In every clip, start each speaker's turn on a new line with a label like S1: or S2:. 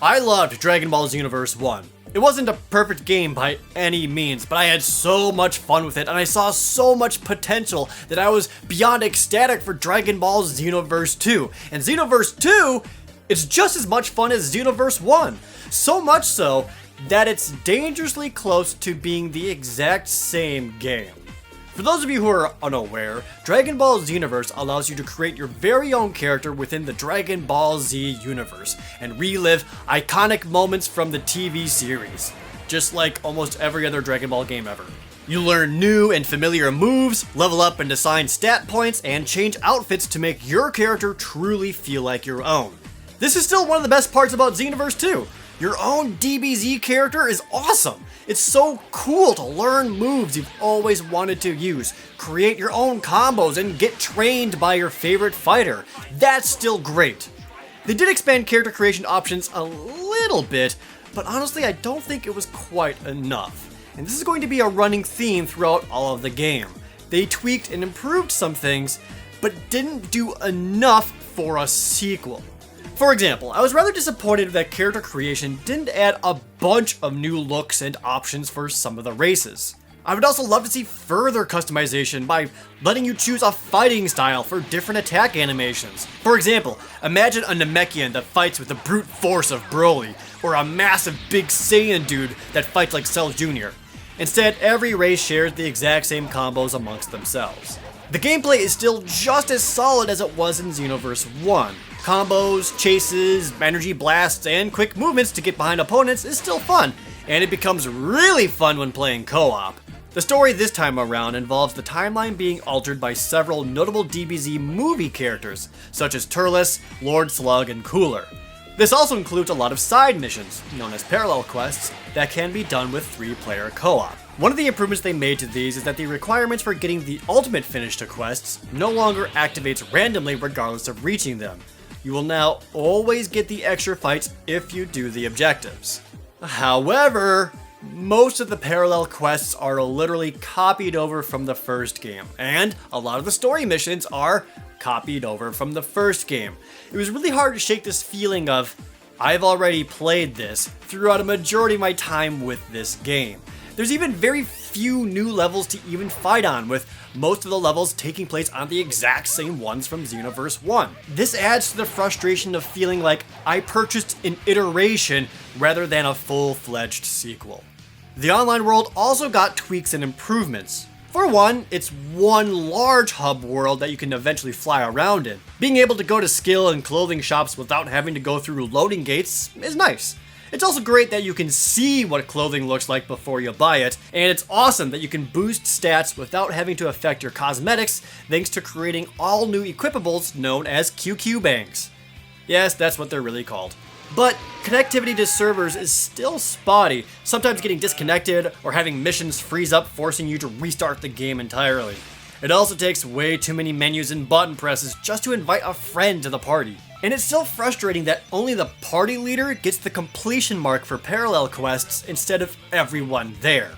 S1: I loved Dragon Ball Xenoverse 1. It wasn't a perfect game by any means, but I had so much fun with it, and I saw so much potential that I was beyond ecstatic for Dragon Ball Xenoverse 2. And Xenoverse 2, it's just as much fun as Xenoverse 1. So much so that it's dangerously close to being the exact same game. For those of you who are unaware, Dragon Ball Xenoverse allows you to create your very own character within the Dragon Ball Z universe and relive iconic moments from the TV series, just like almost every other Dragon Ball game ever. You learn new and familiar moves, level up and assign stat points, and change outfits to make your character truly feel like your own. This is still one of the best parts about Xenoverse 2. Your own DBZ character is awesome. It's so cool to learn moves you've always wanted to use, create your own combos, and get trained by your favorite fighter. That's still great. They did expand character creation options a little bit, but honestly I don't think it was quite enough. And this is going to be a running theme throughout all of the game. They tweaked and improved some things, but didn't do enough for a sequel. For example, I was rather disappointed that character creation didn't add a bunch of new looks and options for some of the races. I would also love to see further customization by letting you choose a fighting style for different attack animations. For example, imagine a Namekian that fights with the brute force of Broly, or a massive big Saiyan dude that fights like Cell Jr. Instead, every race shares the exact same combos amongst themselves. The gameplay is still just as solid as it was in Xenoverse 1. Combos, chases, energy blasts, and quick movements to get behind opponents is still fun, and it becomes really fun when playing co-op. The story this time around involves the timeline being altered by several notable DBZ movie characters, such as Turles, Lord Slug, and Cooler. This also includes a lot of side missions, known as parallel quests, that can be done with 3-player co-op. One of the improvements they made to these is that the requirements for getting the ultimate finish to quests no longer activates randomly regardless of reaching them. You will now always get the extra fights if you do the objectives. However, most of the parallel quests are literally copied over from the first game, and a lot of the story missions are copied over from the first game. It was really hard to shake this feeling of, I've already played this throughout a majority of my time with this game. There's even very few new levels to even fight on, with most of the levels taking place on the exact same ones from Xenoverse 1. This adds to the frustration of feeling like I purchased an iteration rather than a full-fledged sequel. The online world also got tweaks and improvements. For one, it's one large hub world that you can eventually fly around in. Being able to go to skill and clothing shops without having to go through loading gates is nice. It's also great that you can see what clothing looks like before you buy it, and it's awesome that you can boost stats without having to affect your cosmetics thanks to creating all new equipables known as QQ bangs. Yes, that's what they're really called. But connectivity to servers is still spotty, sometimes getting disconnected or having missions freeze up, forcing you to restart the game entirely. It also takes way too many menus and button presses just to invite a friend to the party. And it's still frustrating that only the party leader gets the completion mark for parallel quests instead of everyone there.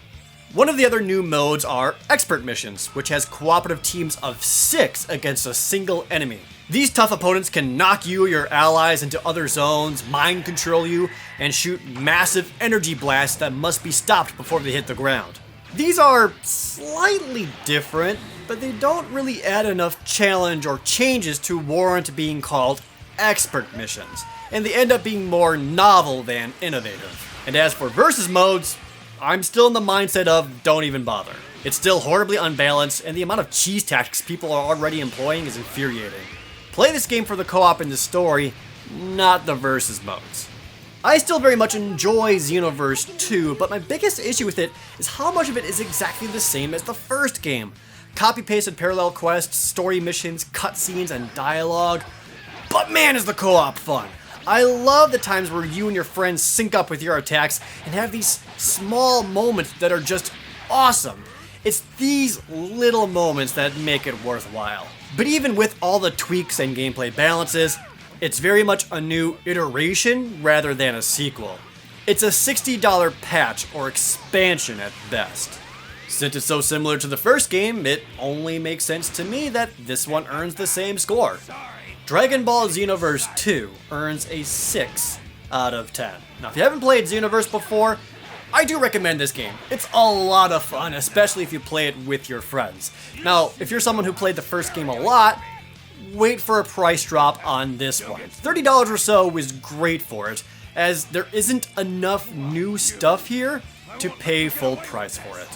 S1: One of the other new modes are expert missions, which has cooperative teams of 6 against a single enemy. These tough opponents can knock you or your allies into other zones, mind control you, and shoot massive energy blasts that must be stopped before they hit the ground. These are slightly different, but they don't really add enough challenge or changes to warrant being called expert missions, and they end up being more novel than innovative. And as for versus modes, I'm still in the mindset of don't even bother. It's still horribly unbalanced, and the amount of cheese tactics people are already employing is infuriating. Play this game for the co-op and the story, not the versus modes. I still very much enjoy Xenoverse 2, but my biggest issue with it is how much of it is exactly the same as the first game. Copy-pasted parallel quests, story missions, cutscenes, and dialogue. But man, is the co-op fun! I love the times where you and your friends sync up with your attacks and have these small moments that are just awesome. It's these little moments that make it worthwhile. But even with all the tweaks and gameplay balances, it's very much a new iteration rather than a sequel. It's a $60 patch or expansion at best. Since it's so similar to the first game, it only makes sense to me that this one earns the same score. Dragon Ball Xenoverse 2 earns a 6 out of 10. Now, if you haven't played Xenoverse before, I do recommend this game. It's a lot of fun, especially if you play it with your friends. Now, if you're someone who played the first game a lot, wait for a price drop on this one. $30 or so is great for it, as there isn't enough new stuff here to pay full price for it.